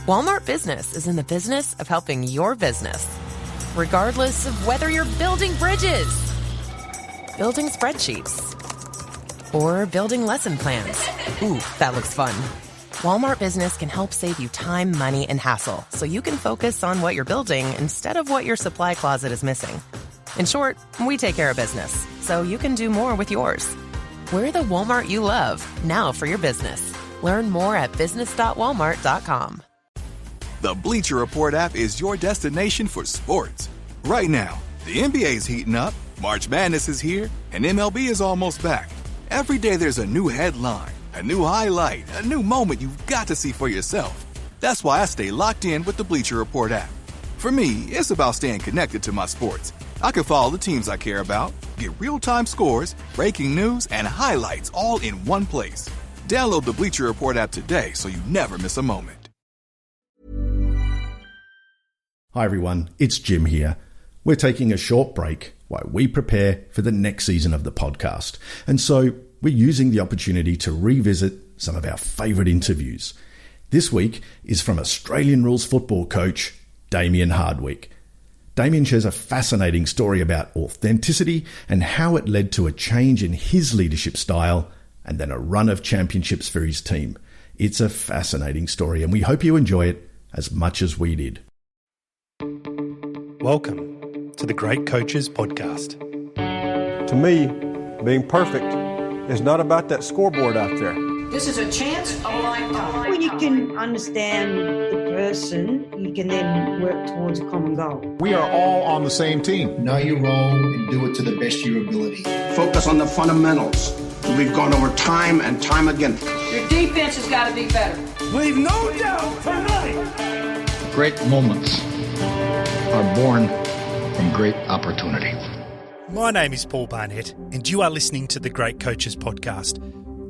Walmart Business is in the business of helping your business. Regardless of whether you're building bridges, building spreadsheets, or building lesson plans. Ooh, that looks fun. Walmart Business can help save you time, money, and hassle so you can focus on what you're building instead of what your supply closet is missing. In short, we take care of business so you can do more with yours. We're the Walmart you love, now for your business. Learn more at business.walmart.com. The Bleacher Report app is your destination for sports. Right now, the NBA's heating up, March Madness is here, and MLB is almost back. Every day there's a new headline, a new highlight, a new moment you've got to see for yourself. That's why I stay locked in with the Bleacher Report app. For me, it's about staying connected to my sports. I can follow the teams I care about, get real-time scores, breaking news, and highlights all in one place. Download the Bleacher Report app today so you never miss a moment. Hi everyone, it's Jim here. We're taking a short break while we prepare for the next season of the podcast. And so we're using the opportunity to revisit some of our favourite interviews. This week is from Australian rules football coach Damien Hardwick. Damien shares a fascinating story about authenticity and how it led to a change in his leadership style and then a run of championships for his team. It's a fascinating story and we hope you enjoy it as much as we did. Welcome to the Great Coaches Podcast. To me, being perfect is not about that scoreboard out there. This is a chance of a lifetime. When you can understand the person, you can then work towards a common goal. We are all on the same team. Know your role and do it to the best of your ability. Focus on the fundamentals that we've gone over time and time again. Your defense has got to be better. Leave no doubt tonight. Great moments are born from great opportunity. My name is Paul Barnett, and you are listening to the Great Coaches Podcast,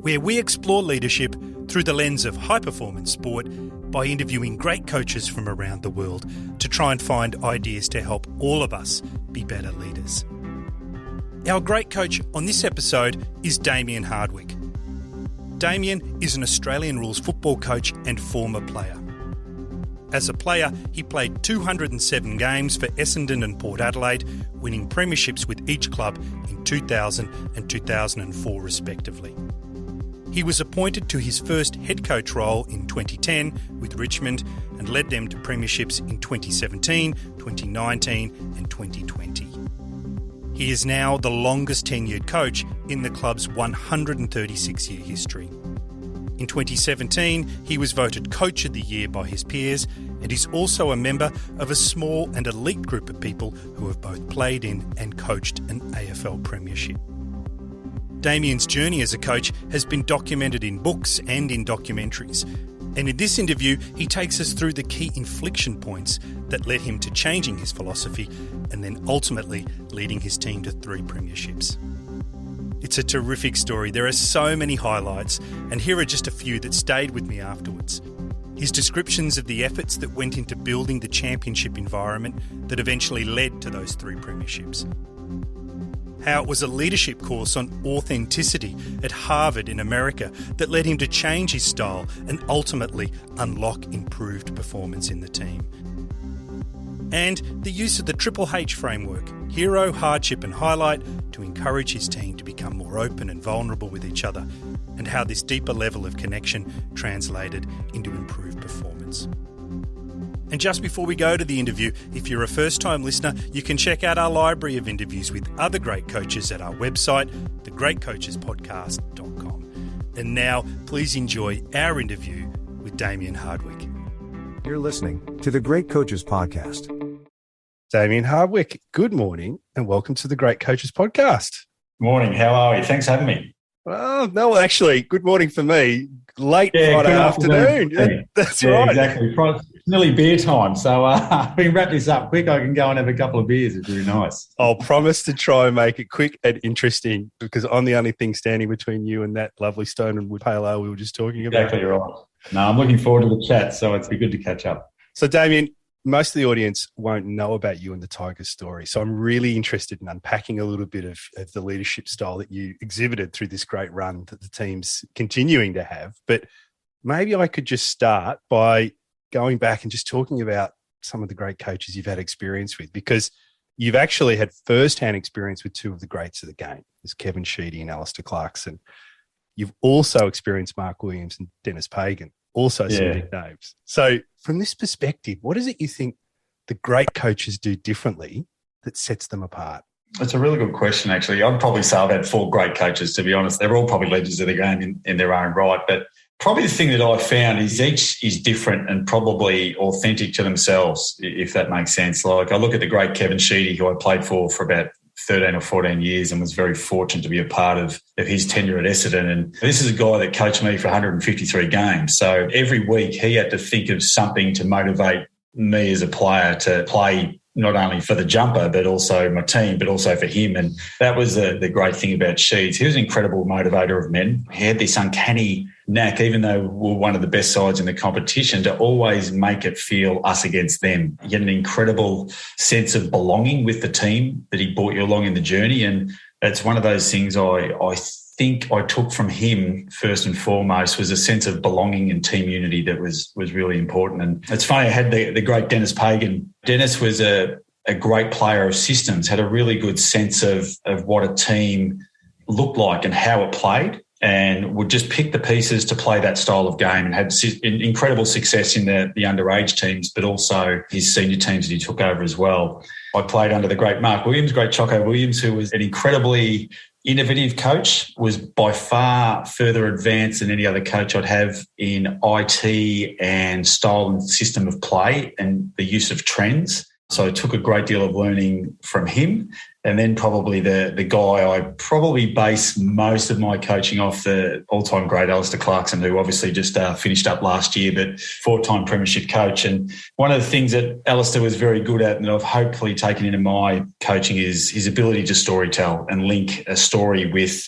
where we explore leadership through the lens of high-performance sport by interviewing great coaches from around the world to try and find ideas to help all of us be better leaders. Our great coach on this episode is Damien Hardwick. Damien is an Australian rules football coach and former player. As a player, he played 207 games for Essendon and Port Adelaide, winning premierships with each club in 2000 and 2004 respectively. He was appointed to his first head coach role in 2010 with Richmond and led them to premierships in 2017, 2019 and 2020. He is now the longest tenured coach in the club's 136-year history. In 2017, he was voted Coach of the Year by his peers and is also a member of a small and elite group of people who have both played in and coached an AFL premiership. Damien's journey as a coach has been documented in books and in documentaries, and in this interview he takes us through the key inflection points that led him to changing his philosophy and then ultimately leading his team to 3 premierships. It's a terrific story. There are so many highlights, and here are just a few that stayed with me afterwards. His descriptions of the efforts that went into building the championship environment that eventually led to those 3 premierships. How it was a leadership course on authenticity at Harvard in America that led him to change his style and ultimately unlock improved performance in the team. And the use of the Triple H framework, hero, hardship and highlight, to encourage his team to become more open and vulnerable with each other, and how this deeper level of connection translated into improved performance. And just before we go to the interview, if you're a first-time listener, you can check out our library of interviews with other great coaches at our website, thegreatcoachespodcast.com. And now, please enjoy our interview with Damien Hardwick. You're listening to the Great Coaches Podcast. Damien Hardwick, good morning and welcome to the Great Coaches Podcast. Morning, how are you? Thanks for having me. Well, no, actually, good morning for me. Late Friday afternoon. That's right. Exactly. It's nearly beer time, so we can wrap this up quick. I can go and have a couple of beers. It's really nice. I'll promise to try and make it quick and interesting because I'm the only thing standing between you and that lovely Stone and Wood Pale Ale we were just talking about. Exactly right. No, I'm looking forward to the chat, so it's be good to catch up. So, Damien, most of the audience won't know about you and the Tigers story. So I'm really interested in unpacking a little bit of the leadership style that you exhibited through this great run that the team's continuing to have. But maybe I could just start by going back and just talking about some of the great coaches you've had experience with, because you've actually had first-hand experience with two of the greats of the game. There's Kevin Sheedy and Alistair Clarkson. You've also experienced Mark Williams and Dennis Pagan, also some big names. So from this perspective, what is it you think the great coaches do differently that sets them apart? That's a really good question, actually. I'd probably say I've had four great coaches, to be honest. They're all probably legends of the game in their own right. But probably the thing that I found is each is different and probably authentic to themselves, if that makes sense. Like I look at the great Kevin Sheedy, who I played for about 13 or 14 years and was very fortunate to be a part of his tenure at Essendon. And this is a guy that coached me for 153 games. So every week he had to think of something to motivate me as a player to play not only for the jumper, but also my team, but also for him. And that was the great thing about Sheeds. He was an incredible motivator of men. He had this uncanny knack, even though we were one of the best sides in the competition, to always make it feel us against them. He had an incredible sense of belonging with the team that he brought you along in the journey. And it's one of those things I think I took from him first and foremost was a sense of belonging and team unity that was really important. And it's funny, I had the great Dennis Pagan. Dennis was a great player of systems, had a really good sense of what a team looked like and how it played, and would just pick the pieces to play that style of game, and had incredible success in the underage teams, but also his senior teams that he took over as well. I played under the great Mark Williams, great Choco Williams, who was an incredibly innovative coach, was by far further advanced than any other coach I'd have in IT and style and system of play and the use of trends. So I took a great deal of learning from him. And then probably the guy I probably base most of my coaching off, the all-time great Alistair Clarkson, who obviously just finished up last year, but four-time premiership coach. And one of the things that Alistair was very good at, and I've hopefully taken into my coaching, is his ability to storytell and link a story with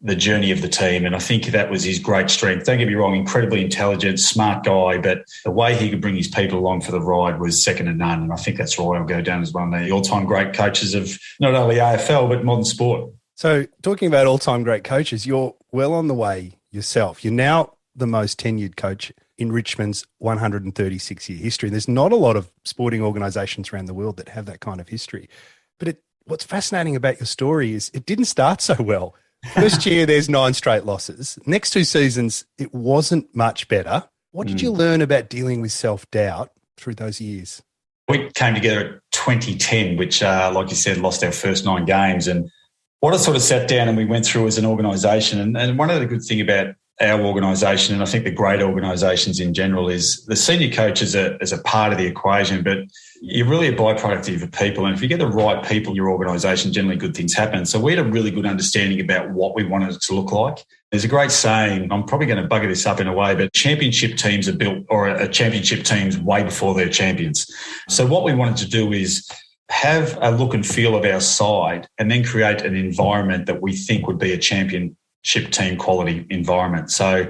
the journey of the team. And I think that was his great strength. Don't get me wrong, incredibly intelligent, smart guy, but the way he could bring his people along for the ride was second to none. And I think that's why I'll go down as one of the all-time great coaches of not only AFL, but modern sport. So talking about all-time great coaches, you're well on the way yourself. You're now the most tenured coach in Richmond's 136-year history. There's not a lot of sporting organisations around the world that have that kind of history. But what's fascinating about your story is it didn't start so well. First year, there's 9 straight losses. Next 2 seasons, it wasn't much better. What did you learn about dealing with self-doubt through those years? We came together at 2010, which, like you said, lost our first 9 games. And what I sort of sat down and we went through as an organisation, and one of the good things about our organisation, and I think the great organisations in general, is the senior coach is a part of the equation, but you're really a byproduct of your people. And if you get the right people in your organisation, generally good things happen. So we had a really good understanding about what we wanted it to look like. There's a great saying, I'm probably going to bugger this up in a way, but championship teams are built, or a championship team's way before they're champions. So what we wanted to do is have a look and feel of our side and then create an environment that we think would be a championship team quality environment. So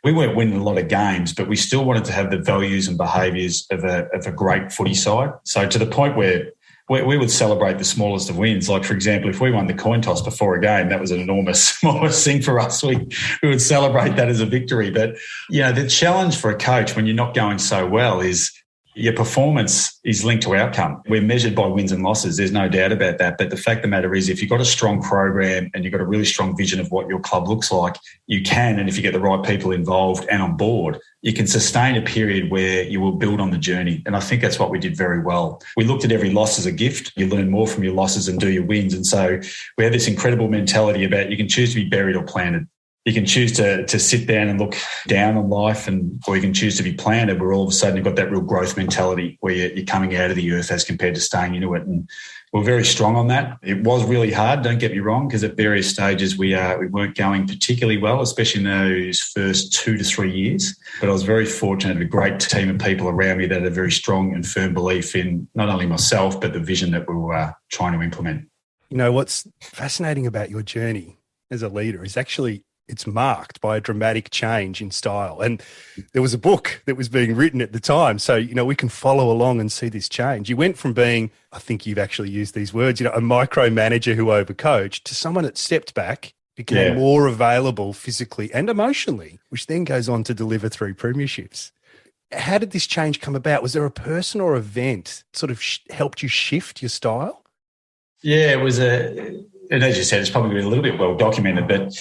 we weren't winning a lot of games, but we still wanted to have the values and behaviours of a great footy side. So to the point where we would celebrate the smallest of wins. Like, for example, if we won the coin toss before a game, that was an enormous thing for us. We would celebrate that as a victory. But, you know, the challenge for a coach when you're not going so well is your performance is linked to outcome. We're measured by wins and losses. There's no doubt about that. But the fact of the matter is, if you've got a strong program and you've got a really strong vision of what your club looks like, you can, and if you get the right people involved and on board, you can sustain a period where you will build on the journey. And I think that's what we did very well. We looked at every loss as a gift. You learn more from your losses and do your wins. And so we have this incredible mentality about you can choose to be buried or planted. You can choose to sit down and look down on life, or you can choose to be planted, where all of a sudden you've got that real growth mentality where you're coming out of the earth as compared to staying into it. And we're very strong on that. It was really hard, don't get me wrong, because at various stages we weren't going particularly well, especially in those first 2 to 3 years. But I was very fortunate to have a great team of people around me that had a very strong and firm belief in not only myself, but the vision that we were trying to implement. You know, what's fascinating about your journey as a leader is actually it's marked by a dramatic change in style. And there was a book that was being written at the time. So, you know, we can follow along and see this change. You went from being, I think you've actually used these words, you know, a micromanager who overcoached to someone that stepped back, became more available physically and emotionally, which then goes on to deliver 3 premierships. How did this change come about? Was there a person or event sort of helped you shift your style? Yeah, it was and as you said, it's probably a little bit well documented, but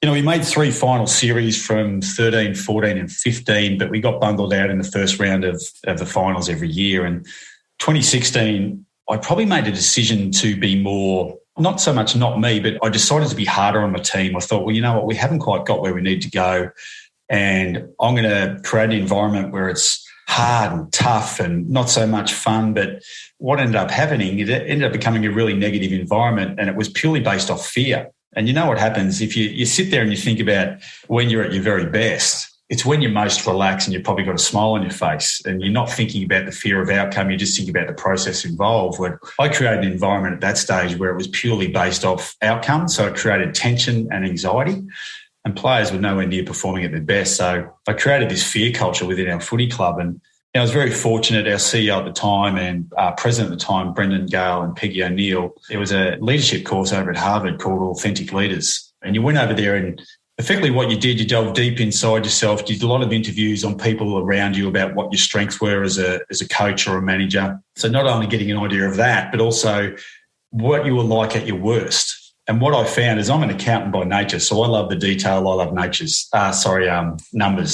we made 3 final series from 13, 14 and 15, but we got bundled out in the first round of the finals every year. And 2016, I probably made a decision to be more, not so much not me, but I decided to be harder on my team. I thought, well, you know what, we haven't quite got where we need to go, and I'm going to create an environment where it's hard and tough and not so much fun. But what ended up happening, it ended up becoming a really negative environment, and it was purely based off fear. And you know what happens if you sit there and you think about when you're at your very best, it's when you're most relaxed and you've probably got a smile on your face and you're not thinking about the fear of outcome. You're just thinking about the process involved. When I created an environment at that stage where it was purely based off outcome, so it created tension and anxiety, and players were nowhere near performing at their best. So I created this fear culture within our footy club. And I was very fortunate. Our CEO at the time and president at the time, Brendan Gale and Peggy O'Neill, there was a leadership course over at Harvard called Authentic Leaders. And you went over there and effectively what you did, you delved deep inside yourself, did a lot of interviews on people around you about what your strengths were as a coach or a manager. So not only getting an idea of that, but also what you were like at your worst. And what I found is I'm an accountant by nature, so I love the detail. I love numbers.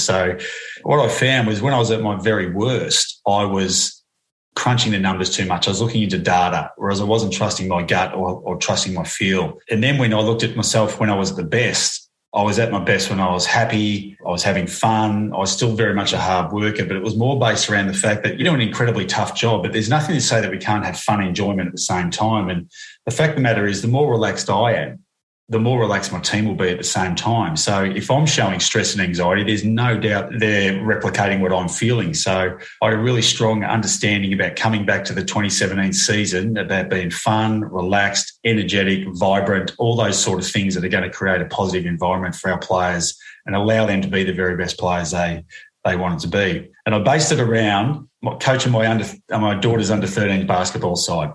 So what I found was when I was at my very worst, I was crunching the numbers too much. I was looking into data, whereas I wasn't trusting my gut or trusting my feel. And then when I looked at myself when I was at the best, I was at my best when I was happy, I was having fun, I was still very much a hard worker, but it was more based around the fact that you're doing an incredibly tough job, but there's nothing to say that we can't have fun and enjoyment at the same time. And the fact of the matter is the more relaxed I am, the more relaxed my team will be at the same time. So if I'm showing stress and anxiety, there's no doubt they're replicating what I'm feeling. So I had a really strong understanding about coming back to the 2017 season, about being fun, relaxed, energetic, vibrant, all those sort of things that are going to create a positive environment for our players and allow them to be the very best players they wanted to be. And I based it around coaching my daughter's under 13 basketball side,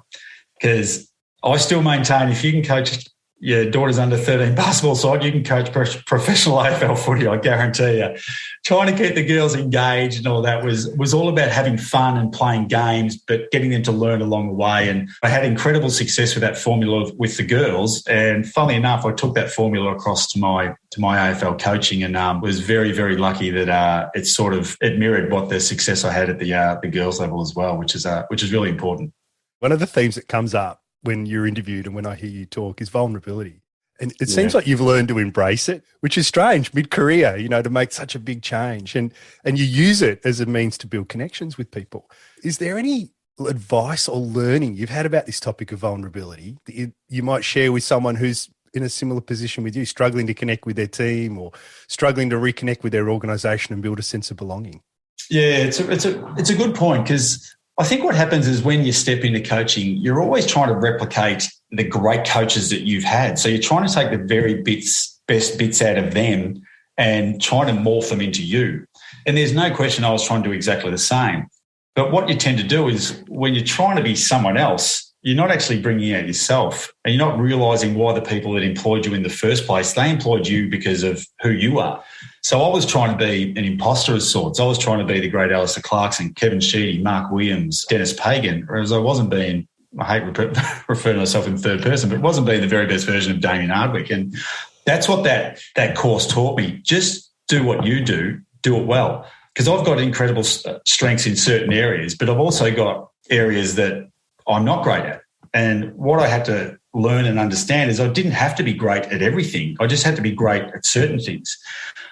because I still maintain if you can coach your daughter's under 13 basketball side, you can coach professional AFL footy, I guarantee you. Trying to keep the girls engaged and all that was all about having fun and playing games, but getting them to learn along the way. And I had incredible success with that formula with the girls. And funnily enough, I took that formula across to my AFL coaching, and was very, very lucky that it mirrored what the success I had at the girls level as well, which is really important. One of the themes that comes up when you're interviewed and when I hear you talk is vulnerability. And it seems like you've learned to embrace it, which is strange mid-career, to make such a big change. And you use it as a means to build connections with people. Is there any advice or learning you've had about this topic of vulnerability that you might share with someone who's in a similar position with you, struggling to connect with their team or struggling to reconnect with their organisation and build a sense of belonging? Yeah, it's a good point, because I think what happens is when you step into coaching, you're always trying to replicate the great coaches that you've had. So you're trying to take the very best bits out of them and trying to morph them into you. And there's no question I was trying to do exactly the same. But what you tend to do is when you're trying to be someone else, you're not actually bringing out yourself, and you're not realising why the people that employed you in the first place, they employed you because of who you are. So I was trying to be an imposter of sorts. I was trying to be the great Alistair Clarkson, Kevin Sheedy, Mark Williams, Dennis Pagan, whereas I wasn't being, I hate referring to myself in third person, but wasn't being the very best version of Damien Hardwick. And that's what that course taught me. Just do what you do it well. Because I've got incredible strengths in certain areas, but I've also got areas that I'm not great at. And what I had to learn and understand is I didn't have to be great at everything. I just had to be great at certain things.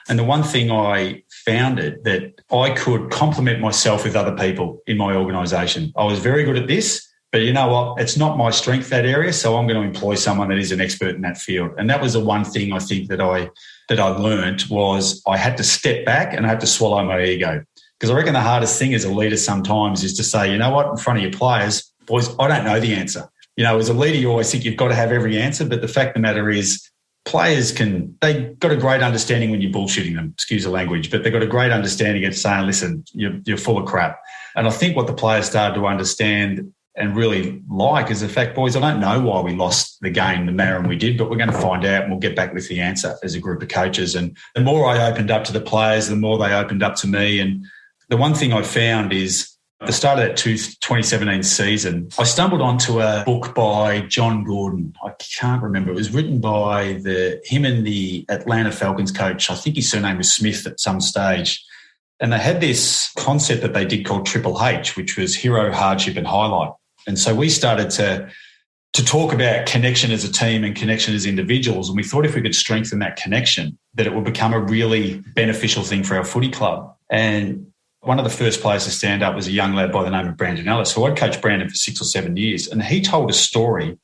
And the one thing I found that I could complement myself with other people in my organisation. I was very good at this, but you know what? It's not my strength, that area, so I'm going to employ someone that is an expert in that field. And that was the one thing I think that I learned was I had to step back and I had to swallow my ego. Because I reckon the hardest thing as a leader sometimes is to say, you know what, in front of your players, boys, I don't know the answer. As a leader, you always think you've got to have every answer, but the fact of the matter is players they got a great understanding when you're bullshitting them, excuse the language, but they've got a great understanding of saying, listen, you're full of crap. And I think what the players started to understand and really like is the fact, boys, I don't know why we lost the game the manner we did, but we're going to find out and we'll get back with the answer as a group of coaches. And the more I opened up to the players, the more they opened up to me. And the one thing I found is at the start of that 2017 season, I stumbled onto a book by John Gordon. I can't remember. It was written by him and the Atlanta Falcons coach. I think his surname was Smith at some stage. And they had this concept that they did called Triple H, which was hero, hardship, and highlight. And so we started to talk about connection as a team and connection as individuals. And we thought if we could strengthen that connection, that it would become a really beneficial thing for our footy club. And one of the first players to stand up was a young lad by the name of Brandon Ellis, who I'd coached Brandon for 6 or 7 years. And he told a story.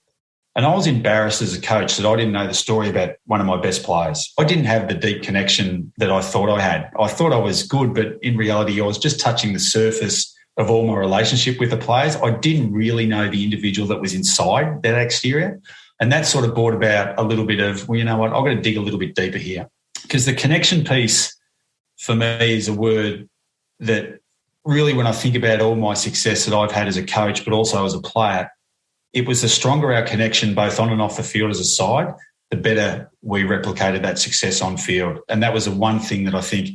And I was embarrassed as a coach that I didn't know the story about one of my best players. I didn't have the deep connection that I thought I had. I thought I was good, but in reality, I was just touching the surface of all my relationship with the players. I didn't really know the individual that was inside that exterior. And that sort of brought about a little bit of, well, you know what, I've got to dig a little bit deeper here. Because the connection piece for me is a word that really, when I think about all my success that I've had as a coach, but also as a player, it was the stronger our connection both on and off the field as a side, the better we replicated that success on field. And that was the one thing that I think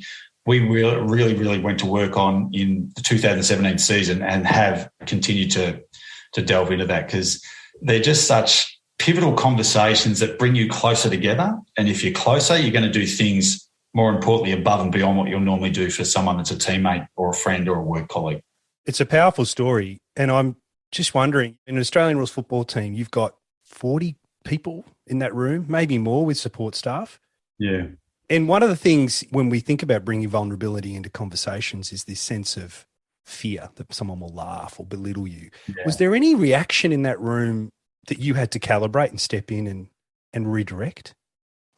we really went to work on in the 2017 season and have continued to delve into that, because they're just such pivotal conversations that bring you closer together. And if you're closer, you're going to do things, more importantly, above and beyond what you'll normally do for someone that's a teammate or a friend or a work colleague. It's a powerful story. And I'm just wondering, in an Australian rules football team, you've got 40 people in that room, maybe more with support staff. Yeah. And one of the things when we think about bringing vulnerability into conversations is this sense of fear that someone will laugh or belittle you. Yeah. Was there any reaction in that room that you had to calibrate and step in and redirect?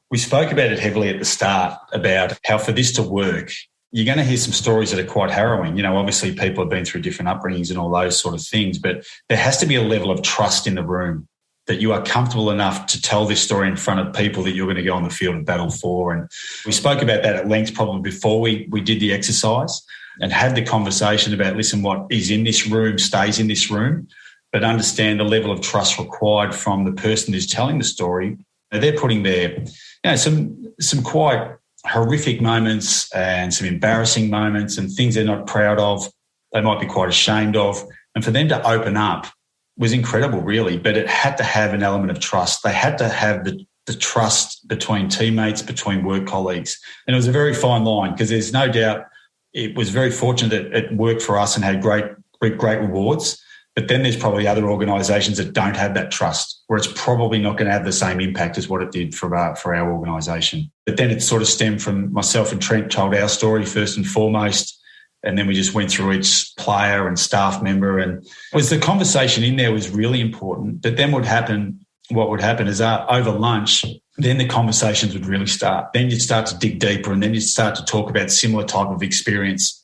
We spoke about it heavily at the start about how for this to work, you're going to hear some stories that are quite harrowing. You know, obviously people have been through different upbringings and all those sort of things, but there has to be a level of trust in the room that you are comfortable enough to tell this story in front of people that you're going to go on the field and battle for. And we spoke about that at length probably before we did the exercise and had the conversation about, listen, what is in this room stays in this room, but understand the level of trust required from the person who's telling the story. They're putting their, some quite horrific moments and some embarrassing moments and things they're not proud of, they might be quite ashamed of. And for them to open up was incredible, really, but it had to have an element of trust. They had to have the trust between teammates, between work colleagues. And it was a very fine line, because there's no doubt it was very fortunate that it worked for us and had great rewards. But then there's probably other organisations that don't have that trust, where it's probably not going to have the same impact as what it did for our organisation. But then it sort of stemmed from myself and Trent told our story first and foremost, and then we just went through each player and staff member. And the conversation in there was really important. But then what would happen is over lunch, then the conversations would really start. Then you'd start to dig deeper, and then you'd start to talk about similar type of experience.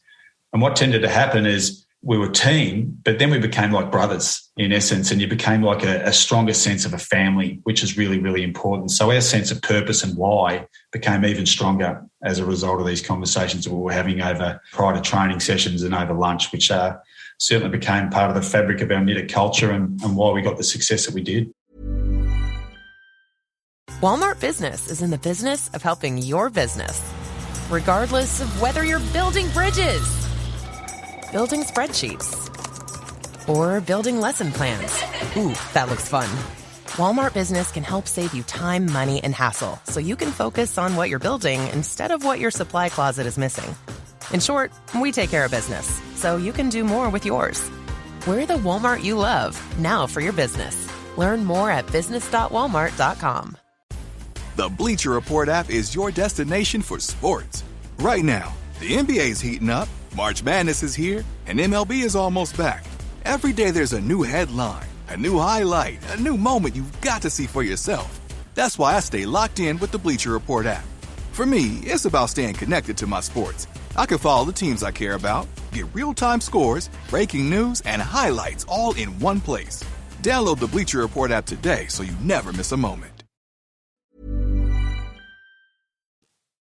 And what tended to happen is we were a team, but then we became like brothers in essence, and you became like a stronger sense of a family, which is really, really important. So our sense of purpose and why became even stronger as a result of these conversations that we were having over prior to training sessions and over lunch, which certainly became part of the fabric of our knitted culture and why we got the success that we did. Walmart Business is in the business of helping your business, regardless of whether you're building bridges, building spreadsheets, or building lesson plans. Ooh, that looks fun. Walmart Business can help save you time, money, and hassle, so you can focus on what you're building instead of what your supply closet is missing. In short, we take care of business, so you can do more with yours. We're the Walmart you love, now for your business. Learn more at business.walmart.com. The Bleacher Report app is your destination for sports. Right now, the NBA is heating up, March Madness is here, and MLB is almost back. Every day there's a new headline, a new highlight, a new moment you've got to see for yourself. That's why I stay locked in with the Bleacher Report app. For me, it's about staying connected to my sports. I can follow the teams I care about, get real-time scores, breaking news, and highlights all in one place. Download the Bleacher Report app today so you never miss a moment.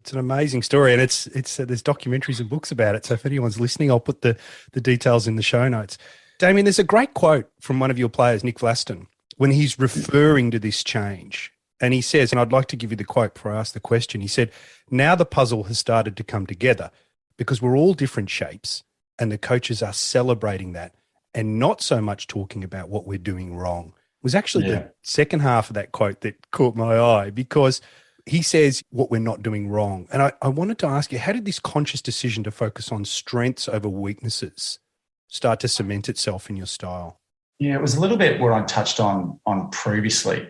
It's an amazing story, and it's there's documentaries and books about it. So if anyone's listening, I'll put the details in the show notes. Damien, there's a great quote from one of your players, Nick Vlaston, when he's referring to this change. And he says, and I'd like to give you the quote before I ask the question, he said, "Now the puzzle has started to come together. because we're all different shapes and the coaches are celebrating that and not so much talking about what we're doing wrong. It was actually the second half of that quote that caught my eye, because he says what we're not doing wrong. And I wanted to ask you, how did this conscious decision to focus on strengths over weaknesses start to cement itself in your style? Yeah, it was a little bit what I touched on previously.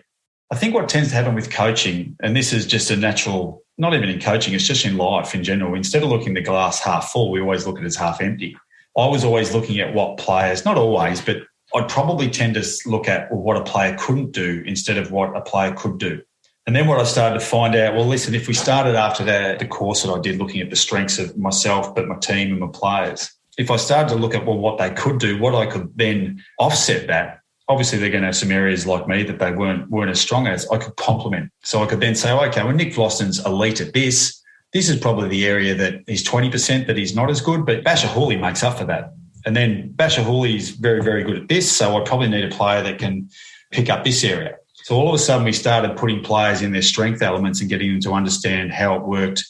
I think what tends to happen with coaching, and this is just a natural, not even in coaching, it's just in life in general, instead of looking at the glass half full, we always look at it as half empty. I was always looking at what players, not always, but I'd probably tend to look at what a player couldn't do instead of what a player could do. And then what I started to find out, well, listen, if we started after the course that I did looking at the strengths of myself, but my team and my players, if I started to look at, well, what they could do, what I could then offset that, obviously they're going to have some areas like me that they weren't as strong as, I could complement. So I could then say, okay, well, Nick Vlosten's elite at this. This is probably the area that he's 20% that he's not as good, but Basher Hooley makes up for that. And then Basher Hooley's very, very good at this, so I probably need a player that can pick up this area. So all of a sudden we started putting players in their strength elements and getting them to understand how it worked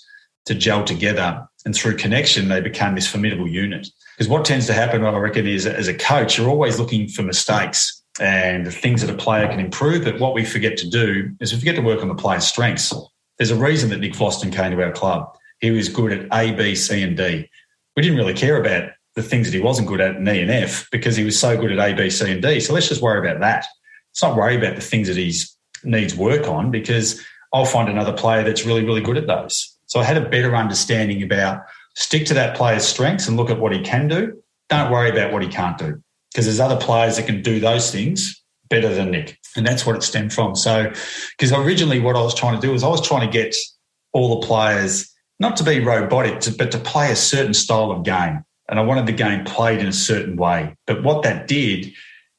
to gel together. And through connection, they became this formidable unit. Because what tends to happen, I reckon, is as a coach, you're always looking for mistakes and the things that a player can improve. But what we forget to do is we forget to work on the player's strengths. There's a reason that Nick Vlosten came to our club. He was good at A, B, C and D. We didn't really care about the things that he wasn't good at in E and F because he was so good at A, B, C and D. So let's just worry about that. Let's not worry about the things that he needs work on, because I'll find another player that's really, really good at those. So I had a better understanding about stick to that player's strengths and look at what he can do. Don't worry about what he can't do, because there's other players that can do those things better than Nick. And that's what it stemmed from. So, because originally what I was trying to do is I was trying to get all the players not to be robotic, but to play a certain style of game. And I wanted the game played in a certain way. But what that did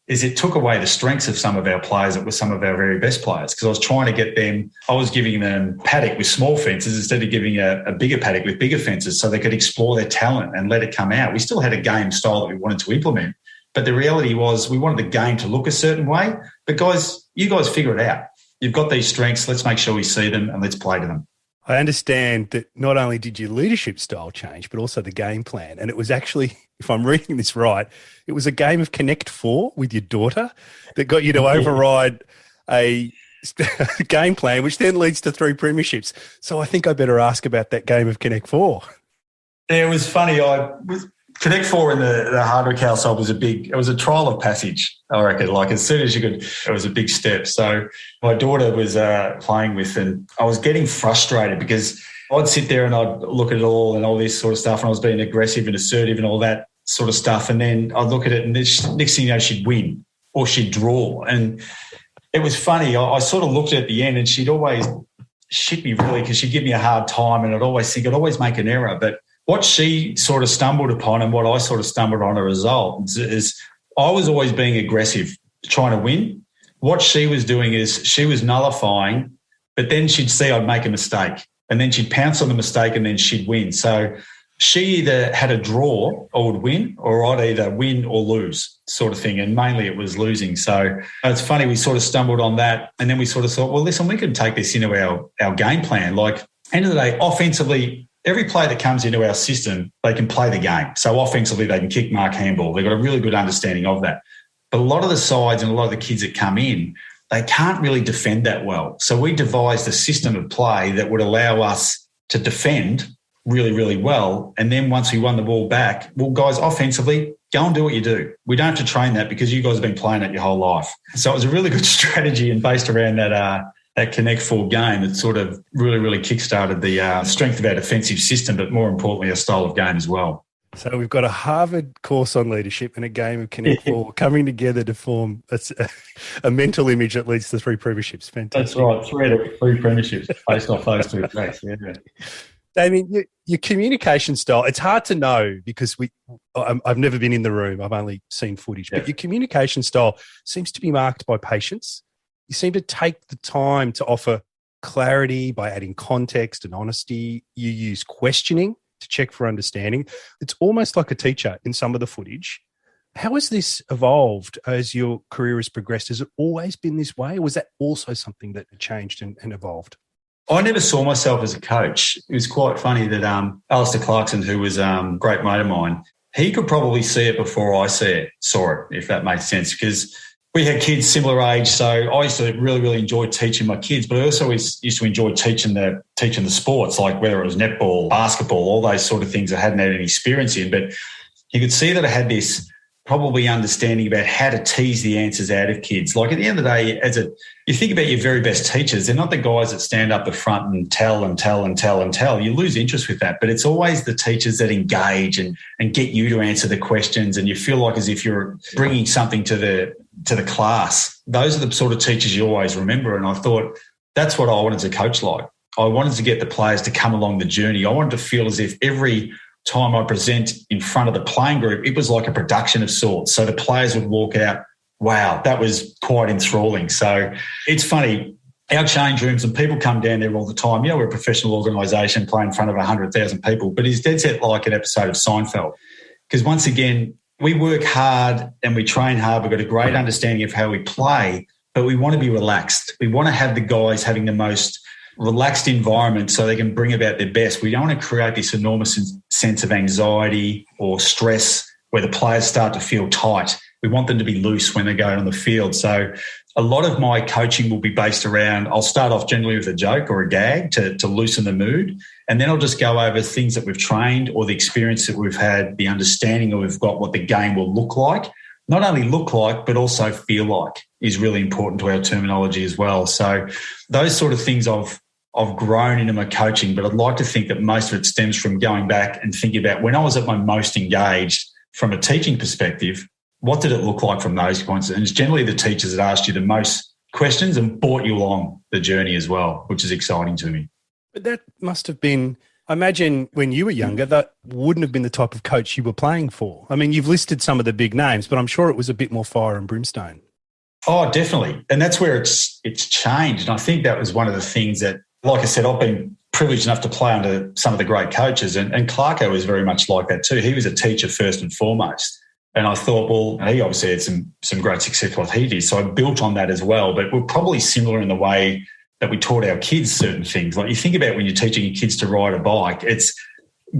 is it took away the strengths of some of our players that were some of our very best players, because I was trying to get them, I was giving them paddock with small fences instead of giving a bigger paddock with bigger fences so they could explore their talent and let it come out. We still had a game style that we wanted to implement, but the reality was we wanted the game to look a certain way. But guys, you guys figure it out. You've got these strengths. Let's make sure we see them and let's play to them. I understand that not only did your leadership style change, but also the game plan. And it was actually, if I'm reading this right, it was a game of Connect 4 with your daughter that got you to override a game plan, which then leads to 3 premierships. So I think I better ask about that game of Connect 4. Yeah, it was funny. Connect 4 in the Hardwick household was it was a trial of passage, I reckon. Like as soon as you could, it was a big step. So my daughter was playing with, and I was getting frustrated because I'd sit there and I'd look at it all and all this sort of stuff, and I was being aggressive and assertive and all that sort of stuff. And then I'd look at it, and next thing you know, she'd win or she'd draw. And it was funny. I sort of looked at the end, and she'd always shit me really, because she'd give me a hard time, and I'd always think I'd always make an error. But what she sort of stumbled upon and what I sort of stumbled on a result is I was always being aggressive, trying to win. What she was doing is she was nullifying, but then she'd see I'd make a mistake, and then she'd pounce on the mistake, and then she'd win. So she either had a draw or would win, or I'd either win or lose sort of thing. And mainly it was losing. So it's funny, we sort of stumbled on that. And then we sort of thought, well, listen, we could take this into our game plan. Like, end of the day, offensively, every player that comes into our system, they can play the game. So offensively, they can kick, mark, handball. They've got a really good understanding of that. But a lot of the sides and a lot of the kids that come in, they can't really defend that well. So we devised a system of play that would allow us to defend really, really well. And then once we won the ball back, well, guys, offensively, go and do what you do. We don't have to train that because you guys have been playing it your whole life. So it was a really good strategy, and based around that Connect 4 game, it sort of really, really kickstarted the strength of our defensive system, but more importantly, our style of game as well. So we've got a Harvard course on leadership and a game of Connect 4 coming together to form a mental image that leads to 3 premierships. Fantastic. That's right, 3 premierships based off those 2 tracks. Yeah. Damien, your communication style, it's hard to know because I've never been in the room. I've only seen footage. Yeah. But your communication style seems to be marked by patience. You seem to take the time to offer clarity by adding context and honesty. You use questioning to check for understanding. It's almost like a teacher in some of the footage. How has this evolved as your career has progressed? Has it always been this way, or was that also something that changed and evolved? I never saw myself as a coach. It was quite funny that Alistair Clarkson, who was a great mate of mine, he could probably see it before I saw it, if that makes sense, because we had kids similar age. So I used to really, really enjoy teaching my kids, but I also used to enjoy teaching the sports, like whether it was netball, basketball, all those sort of things I hadn't had any experience in. But you could see that I had this probably understanding about how to tease the answers out of kids. Like at the end of the day, you think about your very best teachers, they're not the guys that stand up the front and tell. You lose interest with that, but it's always the teachers that engage and get you to answer the questions, and you feel like as if you're bringing something to the class. Those are the sort of teachers you always remember. And I thought that's what I wanted to coach like. I wanted to get the players to come along the journey. I wanted to feel as if every time I present in front of the playing group, it was like a production of sorts. So the players would walk out, wow, that was quite enthralling. So it's funny, our change rooms, and people come down there all the time. Yeah, we're a professional organisation playing in front of 100,000 people, but it's dead set like an episode of Seinfeld. Because once again, we work hard and we train hard. We've got a great understanding of how we play, but we want to be relaxed. We want to have the guys having the most relaxed environment so they can bring about their best. We don't want to create this enormous sense of anxiety or stress where the players start to feel tight. We want them to be loose when they go on the field. So a lot of my coaching will be based around, I'll start off generally with a joke or a gag to loosen the mood, and then I'll just go over things that we've trained or the experience that we've had, the understanding that we've got what the game will look like. Not only look like, but also feel like is really important to our terminology as well. So those sort of things I've grown into my coaching, but I'd like to think that most of it stems from going back and thinking about when I was at my most engaged from a teaching perspective, what did it look like from those points? And it's generally the teachers that asked you the most questions and brought you along the journey as well, which is exciting to me. But that must have been, I imagine when you were younger, that wouldn't have been the type of coach you were playing for. I mean, you've listed some of the big names, but I'm sure it was a bit more fire and brimstone. Oh, definitely. And that's where it's changed. And I think that was one of the things that, like I said, I've been privileged enough to play under some of the great coaches, and Clarko was very much like that too. He was a teacher first and foremost. And I thought, well, he obviously had some great success like he did. So I built on that as well. But we're probably similar in the way that we taught our kids certain things. Like you think about when you're teaching your kids to ride a bike, it's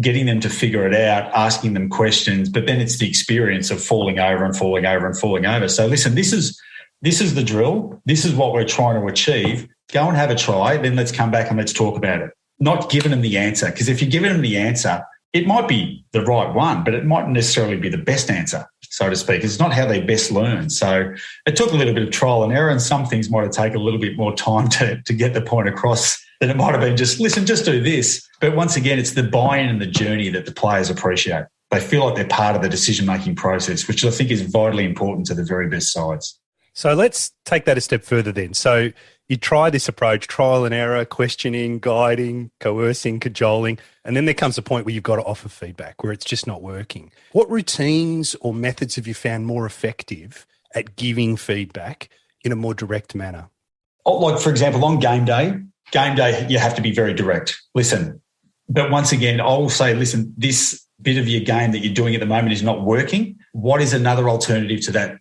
getting them to figure it out, asking them questions, but then it's the experience of falling over and falling over and falling over. So listen, this is the drill. This is what we're trying to achieve. Go and have a try, then let's come back and let's talk about it. Not giving them the answer, because if you're giving them the answer, it might be the right one, but it mightn't necessarily be the best answer, so to speak. It's not how they best learn. So it took a little bit of trial and error, and some things might have taken a little bit more time to get the point across than it might have been just, listen, just do this. But once again, it's the buy-in and the journey that the players appreciate. They feel like they're part of the decision-making process, which I think is vitally important to the very best sides. So let's take that a step further then. So you try this approach, trial and error, questioning, guiding, coercing, cajoling, and then there comes a point where you've got to offer feedback, where it's just not working. What routines or methods have you found more effective at giving feedback in a more direct manner? Oh, like, for example, on game day, you have to be very direct. Listen, but once again, I will say, listen, this bit of your game that you're doing at the moment is not working. What is another alternative to that?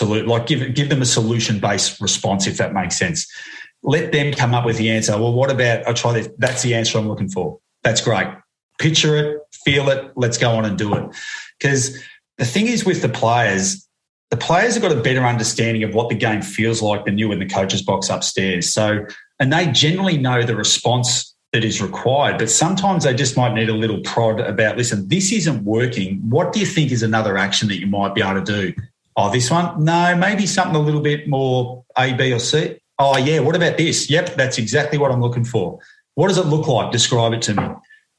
Like give them a solution-based response, if that makes sense. Let them come up with the answer. Well, what about I try this? That's the answer I'm looking for. That's great. Picture it, feel it, let's go on and do it. Because the thing is with the players have got a better understanding of what the game feels like than you in the coach's box upstairs. So, and they generally know the response that is required, but sometimes they just might need a little prod about, listen, this isn't working. What do you think is another action that you might be able to do? Oh, this one? No, maybe something a little bit more A, B, or C. Oh, yeah, what about this? Yep, that's exactly what I'm looking for. What does it look like? Describe it to me.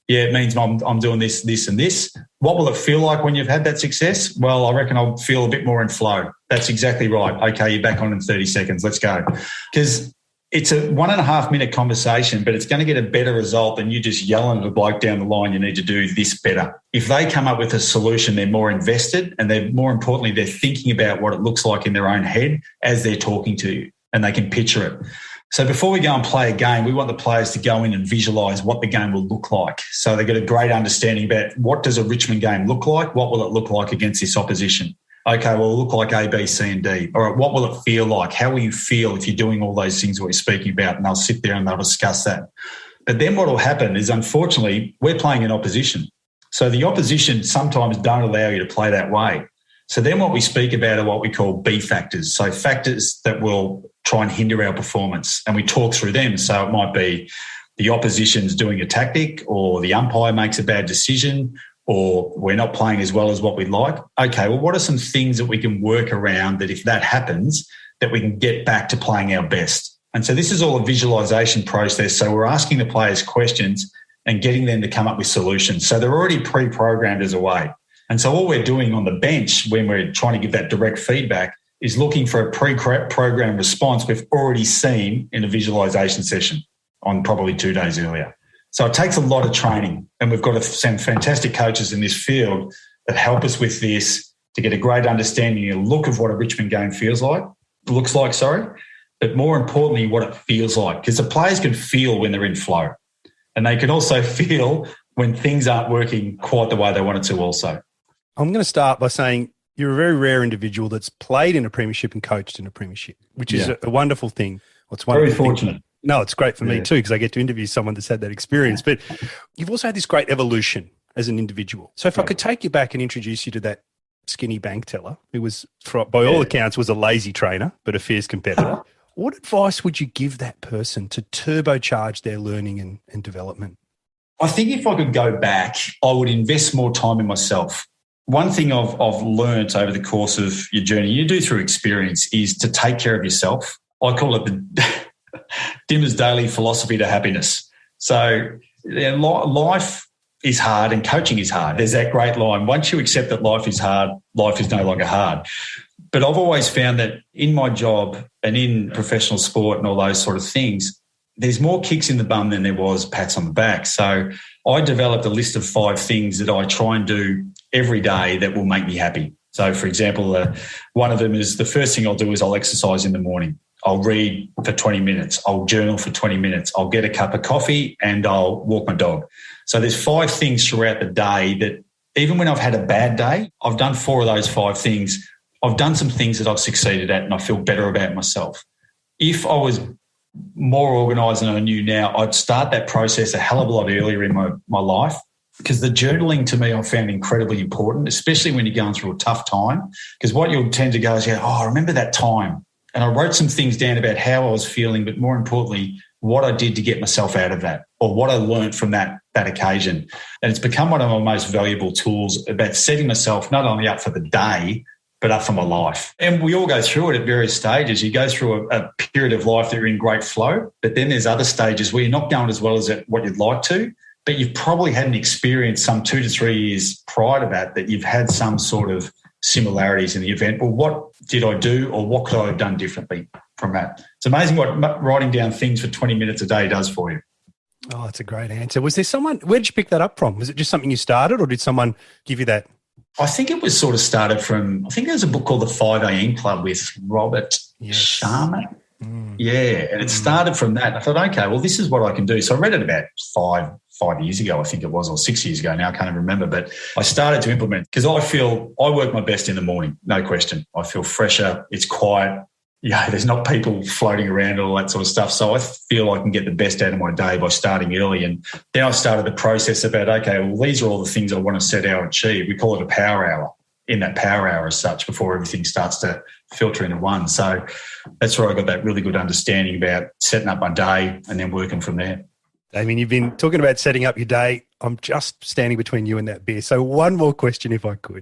Yeah, it means I'm doing this, this, and this. What will it feel like when you've had that success? Well, I reckon I'll feel a bit more in flow. That's exactly right. Okay, you're back on in 30 seconds. Let's go. Because it's a 1.5 minute conversation, but it's going to get a better result than you just yelling at a bloke down the line, you need to do this better. If they come up with a solution, they're more invested, and they're more importantly, they're thinking about what it looks like in their own head as they're talking to you, and they can picture it. So before we go and play a game, we want the players to go in and visualise what the game will look like. So they get a great understanding about what does a Richmond game look like? What will it look like against this opposition? Okay, well, it'll look like A, B, C, and D. All right, what will it feel like? How will you feel if you're doing all those things we're speaking about? And they'll sit there and they'll discuss that. But then what will happen is, unfortunately, we're playing in opposition. So the opposition sometimes don't allow you to play that way. So then what we speak about are what we call B factors. So factors that will try and hinder our performance, and we talk through them. So it might be the opposition's doing a tactic, or the umpire makes a bad decision, or we're not playing as well as what we'd like. Okay, well, what are some things that we can work around that if that happens, that we can get back to playing our best? And so this is all a visualisation process. So we're asking the players questions and getting them to come up with solutions. So they're already pre-programmed as a way. And so all we're doing on the bench when we're trying to give that direct feedback is looking for a pre-programmed response we've already seen in a visualisation session on probably 2 days earlier. So it takes a lot of training, and we've got some fantastic coaches in this field that help us with this to get a great understanding and look of what a Richmond game looks like, but more importantly, what it feels like, because the players can feel when they're in flow, and they can also feel when things aren't working quite the way they want it to also. I'm going to start by saying you're a very rare individual that's played in a premiership and coached in a premiership, which is a wonderful thing. Very fortunate. No, it's great for me too, because I get to interview someone that's had that experience. But you've also had this great evolution as an individual. So if I could take you back and introduce you to that skinny bank teller who was, by all accounts, was a lazy trainer but a fierce competitor, what advice would you give that person to turbocharge their learning and development? I think if I could go back, I would invest more time in myself. One thing I've learned over the course of your journey, you do through experience, is to take care of yourself. I call it the Dimmer's daily philosophy to happiness. So life is hard and coaching is hard. There's that great line, once you accept that life is hard, life is no longer hard. But I've always found that in my job and in professional sport and all those sort of things, there's more kicks in the bum than there was pats on the back. So I developed a list of 5 things that I try and do every day that will make me happy. So, for example, one of them is the first thing I'll do is I'll exercise in the morning. I'll read for 20 minutes. I'll journal for 20 minutes. I'll get a cup of coffee and I'll walk my dog. So there's 5 things throughout the day that even when I've had a bad day, I've done 4 of those 5 things. I've done some things that I've succeeded at and I feel better about myself. If I was more organised than I knew now, I'd start that process a hell of a lot earlier in my life, because the journaling to me I found incredibly important, especially when you're going through a tough time, because what you'll tend to go is, I remember that time. And I wrote some things down about how I was feeling, but more importantly, what I did to get myself out of that, or what I learned from that occasion. And it's become one of my most valuable tools about setting myself not only up for the day, but up for my life. And we all go through it at various stages. You go through a period of life that you're in great flow, but then there's other stages where you're not going as well as what you'd like to, but you've probably had an experience some 2 to 3 years prior to that you've had some sort of similarities in the event. Well, what did I do, or what could I have done differently from that? It's amazing what writing down things for 20 minutes a day does for you. Oh, that's a great answer. Was there someone, where did you pick that up from? Was it just something you started, or did someone give you that? I think it was sort of started from, I think there's a book called The 5 a.m. Club with Robert Sharma. Yeah, and it started from that. I thought, okay, well, this is what I can do. So I read it about 5 years ago, I think it was, or 6 years ago now, I can't even remember. But I started to implement, because I feel I work my best in the morning, no question. I feel fresher, it's quiet. There's not people floating around, all that sort of stuff. So I feel I can get the best out of my day by starting early. And then I started the process about, okay, well, these are all the things I want to set out and achieve. We call it a power hour, in that power hour as such, before everything starts to filter into one. So that's where I got that really good understanding about setting up my day and then working from there. Damien, you've been talking about setting up your day. I'm just standing between you and that beer. So one more question, if I could.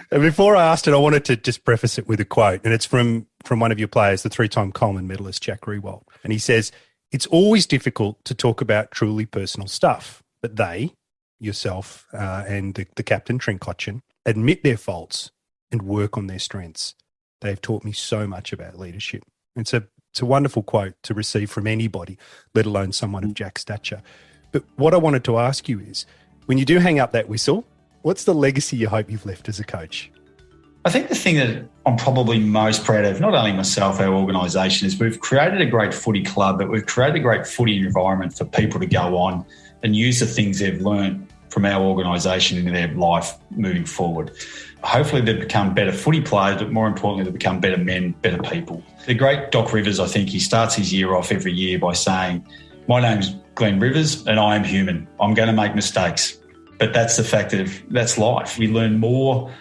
And before I asked it, I wanted to just preface it with a quote, and it's from one of your players, the 3-time Coleman medalist, Jack Riewoldt. And he says, "It's always difficult to talk about truly personal stuff, but they, yourself and the captain, Trinkotchen, admit their faults and work on their strengths. They've taught me so much about leadership." It's a wonderful quote to receive from anybody, let alone someone of Jack's stature. But what I wanted to ask you is, when you do hang up that whistle, what's the legacy you hope you've left as a coach? I think the thing that I'm probably most proud of, not only myself, our organisation, is we've created a great footy club, but we've created a great footy environment for people to go on and use the things they've learned from our organisation in their life moving forward. Hopefully they become better footy players, but more importantly, they become better men, better people. The great Doc Rivers, I think, he starts his year off every year by saying, my name's Glenn Rivers and I am human. I'm going to make mistakes. But that's the fact that that's life. We learn more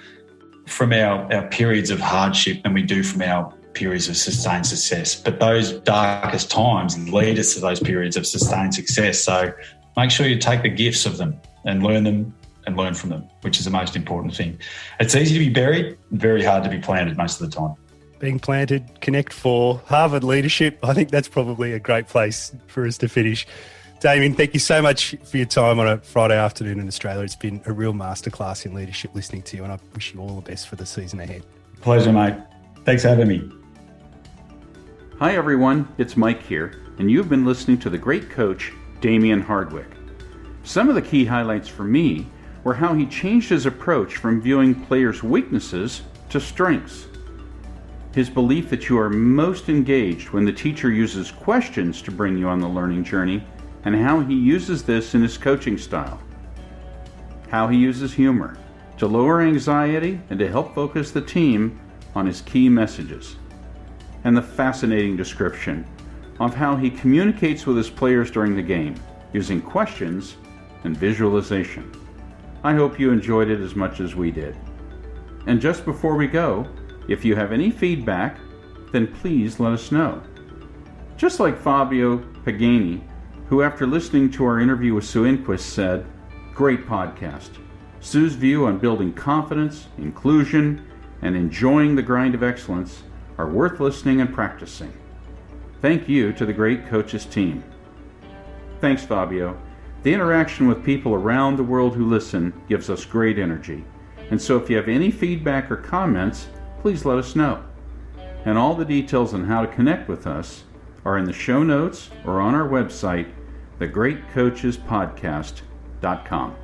from our periods of hardship than we do from our periods of sustained success. But those darkest times lead us to those periods of sustained success. So make sure you take the gifts of them and learn from them, which is the most important thing. It's easy to be buried, very hard to be planted most of the time. Being planted, Connect 4, Harvard Leadership. I think that's probably a great place for us to finish. Damien, thank you so much for your time on a Friday afternoon in Australia. It's been a real masterclass in leadership listening to you, and I wish you all the best for the season ahead. Pleasure, mate. Thanks for having me. Hi, everyone. It's Mike here, and you've been listening to the great coach, Damien Hardwick. Some of the key highlights for me were how he changed his approach from viewing players' weaknesses to strengths. His belief that you are most engaged when the teacher uses questions to bring you on the learning journey, and how he uses this in his coaching style. How he uses humor to lower anxiety and to help focus the team on his key messages. And the fascinating description of how he communicates with his players during the game, using questions and visualization. I hope you enjoyed it as much as we did. And just before we go, if you have any feedback, then please let us know. Just like Fabio Pagani, who after listening to our interview with Sue Inquist said, "Great podcast. Sue's view on building confidence, inclusion, and enjoying the grind of excellence are worth listening and practicing. Thank you to the Great Coaches team." Thanks, Fabio. The interaction with people around the world who listen gives us great energy. And so if you have any feedback or comments, please let us know. And all the details on how to connect with us are in the show notes or on our website, thegreatcoachespodcast.com.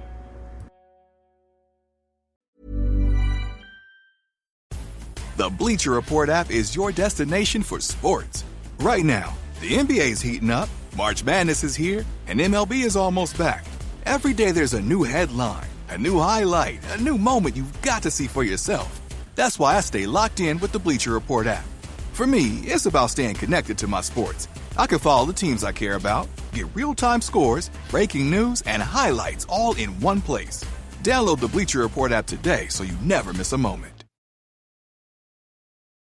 The Bleacher Report app is your destination for sports. Right now, the NBA is heating up, March Madness is here, and MLB is almost back. Every day there's a new headline, a new highlight, a new moment you've got to see for yourself. That's why I stay locked in with the Bleacher Report app. For me, it's about staying connected to my sports. I can follow the teams I care about, get real-time scores, breaking news, and highlights all in one place. Download the Bleacher Report app today so you never miss a moment.